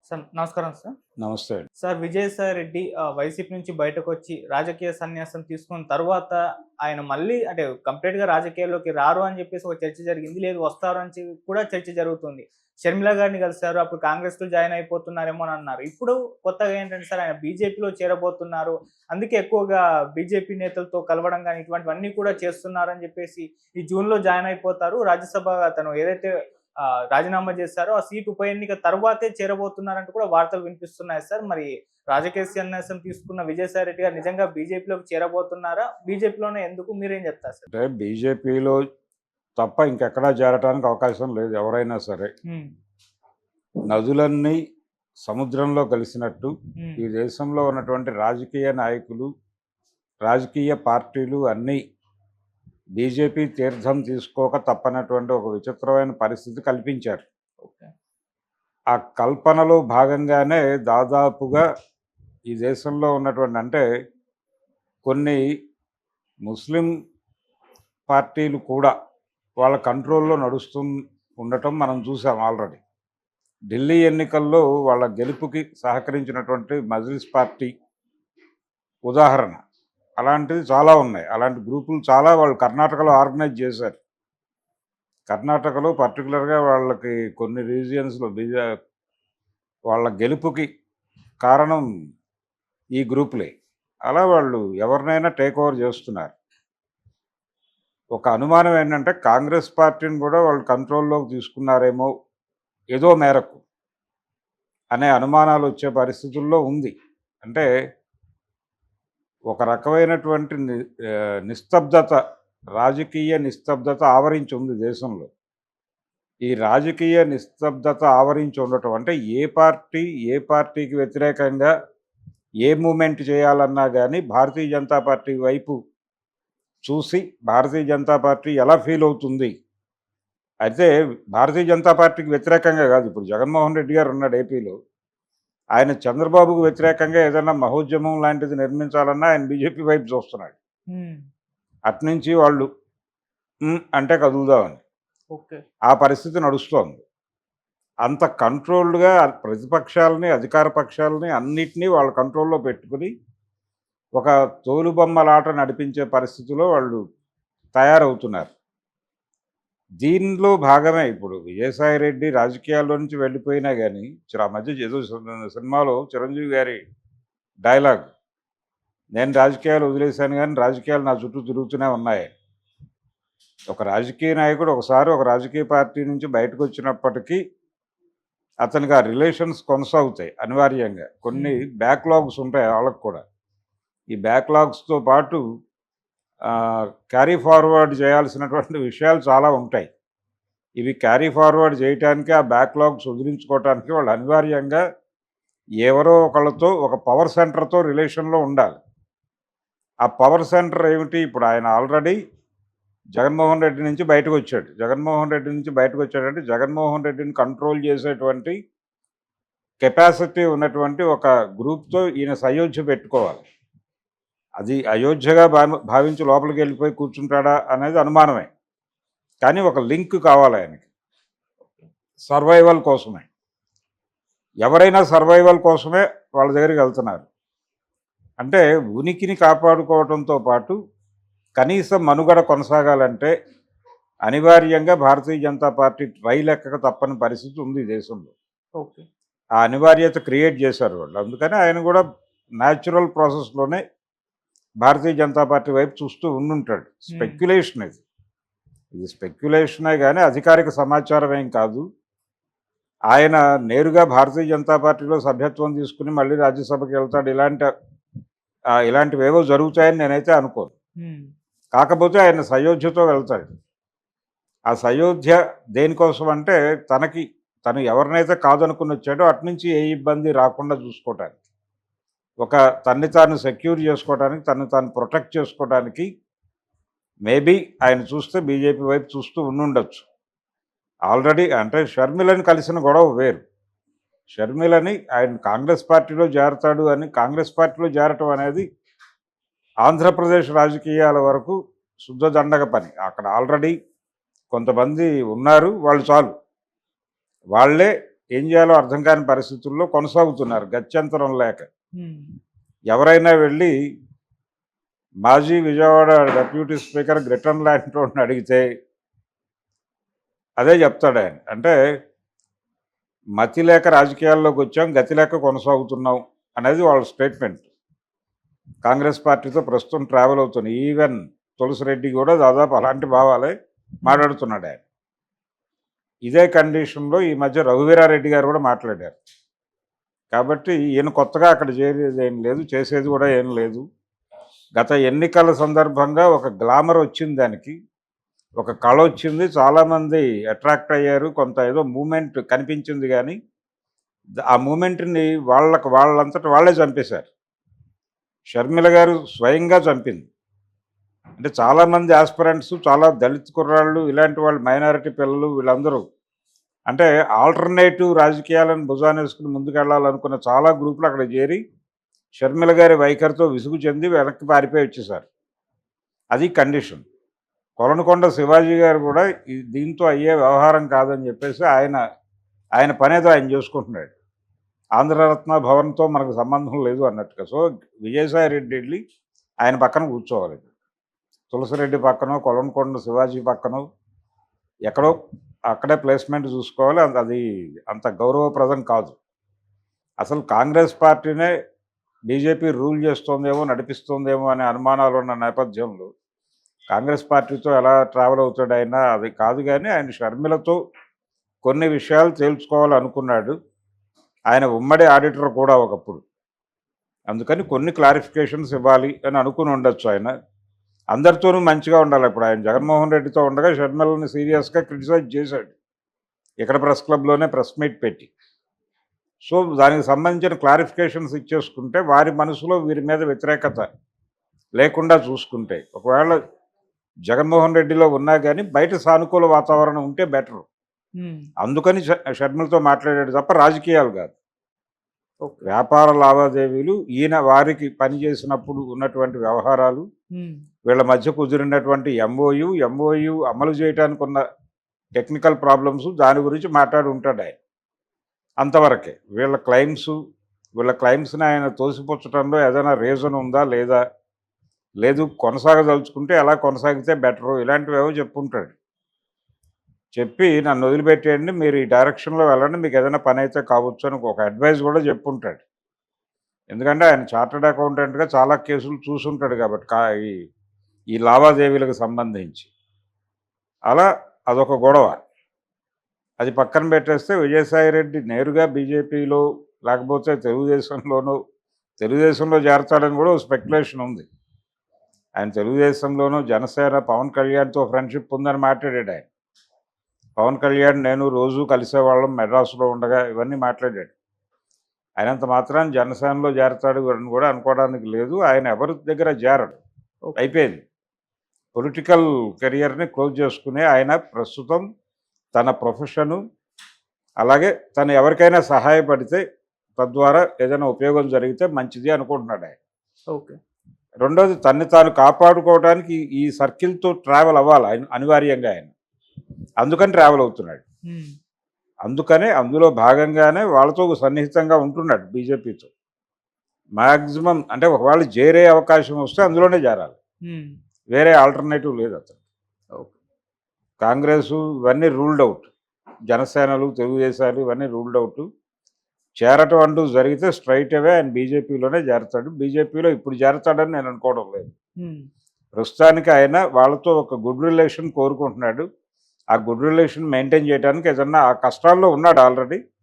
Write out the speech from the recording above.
Sir నమస్కారం sir. నమస్తే అండి. సార్ విజయసాయి రెడ్డి వైసీపీ నుంచి బయటకొచ్చి రాజకీయ సన్యాసం తీసుకున్న తర్వాత ఆయన మళ్ళీ అంటే కంప్లీట్‌గా రాజకీయాల్లోకి రారు అని చెప్పేసి ఒక చర్చ జరిగింది. లేదు వస్తారు అని కూడా చర్చ జరుగుతుంది. షర్మిల గారిని కలిసారు. అప్పుడు కాంగ్రెస్‌లో జాయిన్ అయిపోతున్నారేమో అని అన్నారు. ఇప్పుడు కొత్తగా ఏంటంటే సార్ ఆయన బీజేపీలో చేరబోతున్నారు. అందుకే ఎక్కువగా బీజేపీ నేతలతో కలవడం గాని ఇటువంటివన్నీ కూడా చేస్తున్నారని చెప్పేసి ఈ జూన్‌లో జాయిన్ అయిపోతారు. రాజ్యసభ తను ఏదైతే రాజీనామా చేశారో ఆ సీట్ ఉప ఎన్నిక తర్వాతే చేరబోతున్నారంటూ కూడా వార్తలు వినిపిస్తున్నాయి సార్. మరి రాజకీయ సన్యాసం తీసుకున్న విజయసాయి రెడ్డి గారు నిజంగా బీజేపీలోకి చేరబోతున్నారా? బీజేపీలోనే ఎందుకు? మీరేం చెప్తారు సార్? అంటే బీజేపీలో తప్ప ఇంకెక్కడా చేరటానికి అవకాశం లేదు ఎవరైనా సరే. హ్మ్. నదులన్నీ సముద్రంలో కలిసినట్టు హ్మ్. ఈ దేశంలో ఉన్నటువంటి రాజకీయ నాయకులు, రాజకీయ పార్టీలు అన్నీ బీజేపీ తీర్థం తీసుకోక తప్పనటువంటి ఒక విచిత్రమైన పరిస్థితి కల్పించారు. ఓకే. ఆ కల్పనలో భాగంగానే దాదాపుగా ఈ దేశంలో ఉన్నటువంటి అంటే కొన్ని ముస్లిం పార్టీలు కూడా వాళ్ళ కంట్రోల్లో ఉండటం మనం చూసాం ఆల్రెడీ. ఢిల్లీ ఎన్నికల్లో వాళ్ళ గెలుపుకి సహకరించినటువంటి మజ్లిస్ పార్టీ ఉదాహరణ. అలాంటివి చాలా ఉన్నాయి. అలాంటి గ్రూపులు చాలా వాళ్ళు కర్ణాటకలో ఆర్గనైజ్ చేశారు. కర్ణాటకలో పర్టికులర్గా వాళ్ళకి కొన్ని రీజియన్స్లో వాళ్ళ గెలుపుకి కారణం ఈ గ్రూపులే. అలా వాళ్ళు ఎవరినైనా టేక్ ఓవర్ చేస్తున్నారు. ఒక అనుమానం ఏంటంటే కాంగ్రెస్ పార్టీని కూడా వాళ్ళు కంట్రోల్లోకి తీసుకున్నారేమో ఏదో మేరకు అనే అనుమానాలు వచ్చే పరిస్థితుల్లో ఉంది. అంటే ఒక రకమైనటువంటి నిస్తబ్దత, రాజకీయ నిస్తబ్దత ఆవరించి ఉంది దేశంలో. ఈ రాజకీయ నిస్తబ్దత ఆవరించి ఉండటం అంటే ఏ పార్టీకి వ్యతిరేకంగా ఏ మూమెంట్ చేయాలన్నా కానీ భారతీయ జనతా పార్టీ వైపు చూసి భారతీయ జనతా పార్టీ ఎలా ఫీల్ అవుతుంది. అయితే భారతీయ జనతా పార్టీకి వ్యతిరేకంగా కాదు. ఇప్పుడు జగన్మోహన్ రెడ్డి గారు ఉన్నాడు ఏపీలో. ఆయన చంద్రబాబుకు వ్యతిరేకంగా ఏదైనా మహోద్యమం లాంటిది నిర్మించాలన్నా ఆయన బీజేపీ వైపు చూస్తున్నాడు. అట్నుంచి వాళ్ళు అంటే కదులుదామని ఓకే. ఆ పరిస్థితి నడుస్తోంది. అంత కంట్రోల్డ్గా ప్రతిపక్షాలని, అధికార పక్షాలని అన్నిటినీ వాళ్ళ కంట్రోల్లో పెట్టుకుని ఒక తోలుబొమ్మలాట నడిపించే పరిస్థితిలో వాళ్ళు తయారవుతున్నారు. దీనిలో భాగమే ఇప్పుడు విజయసాయి రెడ్డి రాజకీయాల్లో నుంచి వెళ్ళిపోయినా కానీ ఆ మధ్య ఏదో సినిమాలో చిరంజీవి గారి డైలాగ్, నేను రాజకీయాలు వదిలేశాను కానీ రాజకీయాలు నా చుట్టూ తిరుగుతూనే ఉన్నాయి. ఒక రాజకీయ నాయకుడు ఒకసారి ఒక రాజకీయ పార్టీ నుంచి బయటకు వచ్చినప్పటికీ అతనికి ఆ రిలేషన్స్ కొనసాగుతాయి అనివార్యంగా. కొన్ని బ్యాక్లాగ్స్ ఉంటాయి వాళ్ళకు కూడా. ఈ బ్యాక్లాగ్స్తో పాటు క్యారీ ఫార్వర్డ్ చేయాల్సినటువంటి విషయాలు చాలా ఉంటాయి. ఇవి క్యారీ ఫార్వర్డ్ చేయటానికి, ఆ బ్యాక్లాగ్స్ వదిలించుకోవటానికి వాళ్ళు అనివార్యంగా ఎవరో ఒకళ్ళతో ఒక పవర్ సెంటర్తో రిలేషన్లో ఉండాలి. ఆ పవర్ సెంటర్ ఏమిటి? ఇప్పుడు ఆయన ఆల్రెడీ జగన్మోహన్ రెడ్డి నుంచి బయటకు వచ్చాడు. జగన్మోహన్ రెడ్డి నుంచి బయటకు వచ్చాడంటే జగన్మోహన్ రెడ్డిని కంట్రోల్ చేసేటువంటి కెపాసిటీ ఉన్నటువంటి ఒక గ్రూప్తో ఈయన సయోధ్య పెట్టుకోవాలి. అది అయోధ్యగా భావించి లోపలికి వెళ్ళిపోయి కూర్చుంటాడా అనేది అనుమానమే. కానీ ఒక లింక్ కావాలి ఆయనకి సర్వైవల్ కోసమే. ఎవరైనా సర్వైవల్ కోసమే వాళ్ళ దగ్గరికి వెళ్తున్నారు. అంటే ఉనికిని కాపాడుకోవడంతో పాటు కనీసం మనుగడ కొనసాగాలంటే అనివార్యంగా భారతీయ జనతా పార్టీ ట్రైల్ ఎక్కక తప్పని పరిస్థితి ఉంది దేశంలో. ఓకే. ఆ అనివార్యత క్రియేట్ చేశారు వాళ్ళు. అందుకని ఆయన కూడా న్యాచురల్ ప్రాసెస్లోనే భారతీయ జనతా పార్టీ వైపు చూస్తూ ఉండుంటాడు. స్పెక్యులేషన్ ఇది స్పెక్యులేషనే కానీ అధికారిక సమాచారం ఏం కాదు. ఆయన నేరుగా భారతీయ జనతా పార్టీలో సభ్యత్వం తీసుకుని మళ్ళీ రాజ్యసభకి వెళ్తాడు, ఇలాంటివేవో జరుగుతాయని నేనైతే అనుకోను. కాకపోతే ఆయన సయోధ్యతో వెళ్తాడు. ఆ సయోధ్య దేనికోసం అంటే తను ఎవరినైతే కాదనుకుని వచ్చాడో అట్నుంచి ఏ ఇబ్బంది రాకుండా చూసుకోవటానికి, తన్ని తాను సెక్యూర్ చేసుకోవడానికి, తను తాను ప్రొటెక్ట్ చేసుకోవడానికి మేబీ ఆయన చూస్తే బీజేపీ వైపు చూస్తూ ఉండుండొచ్చు. ఆల్రెడీ అంటే షర్మిలని కలిసిన గొడవ వేరు. షర్మిలని ఆయన కాంగ్రెస్ పార్టీలో చేరతాడు అని, కాంగ్రెస్ పార్టీలో చేరటం అనేది ఆంధ్రప్రదేశ్ రాజకీయాల వరకు శుద్ధ దండగ పని. అక్కడ ఆల్రెడీ కొంతమంది ఉన్నారు, వాళ్ళు చాలు. వాళ్ళే ఏం చేయాలో అర్థం కాని పరిస్థితుల్లో కొనసాగుతున్నారు గత్యంతరం లేక. ఉమ్, ఎవరైనా వెళ్ళి మాజీ విజయవాడ డెప్యూటీ స్పీకర్ గ్రిటన్ లాంటి వాడిని అడిగితే అదే చెప్తాడు ఆయన. అంటే మతి లేక రాజకీయాల్లోకి వచ్చాం, గతి లేక కొనసాగుతున్నాం అనేది వాళ్ళ స్టేట్మెంట్. కాంగ్రెస్ పార్టీతో ప్రస్తుతం ట్రావెల్ అవుతుంది. ఈవెన్ తులసిరెడ్డి కూడా దాదాపు అలాంటి భావాలే మాట్లాడుతున్నాడు ఆయన. ఇదే కండిషన్లో ఈ మధ్య రఘువీరారెడ్డి గారు కూడా మాట్లాడారు. కాబట్టి ఈయన కొత్తగా అక్కడ చేరేది ఏం లేదు, చేసేది కూడా ఏం లేదు. గత ఎన్నికల సందర్భంగా ఒక గ్లామర్ వచ్చింది, దానికి ఒక కళ వచ్చింది, చాలామంది అట్రాక్ట్ అయ్యారు, కొంత ఏదో మూమెంట్ కనిపించింది. కానీ ఆ మూమెంట్ని వాళ్ళంతటా వాళ్ళే చంపేశారు. షర్మిల గారు స్వయంగా చంపింది. అంటే చాలామంది ఆస్పిరెంట్స్, చాలా దళిత కుర్రాళ్ళు, ఇలాంటి వాళ్ళు, మైనారిటీ పిల్లలు, వీళ్ళందరూ అంటే ఆల్టర్నేటివ్ రాజకీయాలను భుజానేసుకుని ముందుకెళ్లాలనుకున్న చాలా గ్రూపులు అక్కడ చేరి షర్మిల గారి వైఖరితో విసుగు చెంది వెనక్కి పారిపోయి వచ్చేసారు. అది కండిషన్. కొలనుకొండ శివాజీ గారు కూడా దీంతో అయ్యే వ్యవహారం కాదని చెప్పేసి ఆయన పనేదో ఆయన చేసుకుంటున్నాడు. ఆంధ్రరత్న భవన్తో మనకు సంబంధం లేదు అన్నట్టుగా. సో విజయసాయి రెడ్డి వెళ్ళి ఆయన పక్కన కూర్చోవాలి. తులసిరెడ్డి పక్కనో, కొలనుకొండ శివాజీ పక్కనో ఎక్కడో అక్కడే ప్లేస్మెంట్ చూసుకోవాలి. అది అంత గౌరవప్రదం కాదు. అసలు కాంగ్రెస్ పార్టీనే బీజేపీ రూల్ చేస్తోందేమో, నడిపిస్తోందేమో అనే అనుమానాలు ఉన్న నేపథ్యంలో కాంగ్రెస్ పార్టీతో ఎలా ట్రావెల్ అవుతాడు ఆయన, అది కాదు. కానీ ఆయన షర్మిలతో కొన్ని విషయాలు తేల్చుకోవాలనుకున్నాడు. ఆయన ఉమ్మడి ఆడిటర్ కూడా ఒకప్పుడు, అందుకని కొన్ని క్లారిఫికేషన్స్ ఇవ్వాలి అని అనుకుని ఉండొచ్చు. ఆయన అందరితోనూ మంచిగా ఉండాలి. ఇప్పుడు ఆయన జగన్మోహన్ రెడ్డితో ఉండగా షర్మిలని సీరియస్గా క్రిటిసైజ్ చేశాడు ఇక్కడ ప్రెస్ క్లబ్లోనే ప్రెస్ మీట్ పెట్టి. సో దానికి సంబంధించిన క్లారిఫికేషన్స్ ఇచ్చేసుకుంటే వారి మనసులో వీరి మీద వ్యతిరేకత లేకుండా చూసుకుంటే, ఒకవేళ జగన్మోహన్ రెడ్డిలో ఉన్నా కానీ బయట సానుకూల వాతావరణం ఉంటే బెటర్. అందుకని షర్మిలతో మాట్లాడాడు తప్ప రాజకీయాలు కాదు. వ్యాపార లావాదేవీలు, ఈయన వారికి పనిచేసినప్పుడు ఉన్నటువంటి వ్యవహారాలు, వీళ్ళ మధ్య కుదిరినటువంటి ఎంఓయు అమలు చేయడానికి ఉన్న టెక్నికల్ ప్రాబ్లమ్స్, దాని గురించి మాట్లాడి ఉంటాడు ఆయన. అంతవరకే. వీళ్ళ క్లైమ్స్ని ఆయన తోసిపుచ్చడంలో ఏదైనా రీజన్ ఉందా లేదా, లేదు కొనసాగదలుచుకుంటే ఎలా కొనసాగితే బెటరు, ఇలాంటివేవో చెప్పుంటాడు. చెప్పి నన్ను వదిలిపెట్టేయండి, మీరు ఈ డైరెక్షన్లో వెళ్ళండి, మీకు ఏదైనా పని అయితే కావచ్చు అని ఒక అడ్వైస్ కూడా చెప్పుంటాడు. ఎందుకంటే ఆయన చార్టర్డ్ అకౌంటెంట్గా చాలా కేసులు చూసుంటాడు కాబట్టి ఈ లావాదేవీలకు సంబంధించి. అలా అదొక గొడవ. అది పక్కన పెట్టేస్తే విజయసాయి రెడ్డి నేరుగా బీజేపీలో లేకపోతే తెలుగుదేశంలో చేరతాడని కూడా స్పెక్యులేషన్ ఉంది. ఆయన తెలుగుదేశంలోనూ జనసేన పవన్ కళ్యాణ్తో ఫ్రెండ్షిప్ ఉందని మాట్లాడాడు ఆయన. పవన్ కళ్యాణ్ నేను రోజు కలిసేవాళ్ళం మెడ్రాసులో ఉండగా, ఇవన్నీ మాట్లాడాడు. ఆయనంత మాత్రాన్ని జనసేనలో చేరతాడు అని కూడా అనుకోవడానికి లేదు. ఆయన ఎవరి దగ్గర చేరడు, అయిపోయింది. పొలిటికల్ కెరియర్ని క్లోజ్ చేసుకునే ఆయన ప్రస్తుతం తన ప్రొఫెషను, అలాగే తను ఎవరికైనా సహాయపడితే తద్వారా ఏదైనా ఉపయోగం జరిగితే మంచిది అనుకుంటున్నాడు ఆయన. ఓకే. రెండోది, తన్ని తాను కాపాడుకోవడానికి ఈ సర్కిల్తో ట్రావెల్ అవ్వాలి ఆయన అనివార్యంగా. ఆయన అందుకని ట్రావెల్ అవుతున్నాడు. అందుకనే అందులో భాగంగానే వాళ్ళతో సన్నిహితంగా ఉంటున్నాడు బీజేపీతో. మ్యాక్సిమం అంటే ఒకవేళ చేరే అవకాశం వస్తే అందులోనే చేరాలి, వేరే ఆల్టర్నేటివ్ లేదు అతను. కాంగ్రెస్ ఇవన్నీ రూల్డ్ అవుట్, జనసేనలు, తెలుగుదేశాలు ఇవన్నీ రూల్డ్ అవుట్. చేరటం అంటూ జరిగితే స్ట్రైట్ అవే ఆయన బీజేపీలోనే చేరతాడు. బీజేపీలో ఇప్పుడు చేరతాడని నేను అనుకోవడం లేదు. ప్రస్తుతానికి ఆయన వాళ్ళతో ఒక గుడ్ రిలేషన్ కోరుకుంటున్నాడు. ఆ గుడ్ రిలేషన్ మెయింటైన్ చేయడానికి ఏదన్నా ఆ కష్టాల్లో ఉన్నాడు ఆల్రెడీ.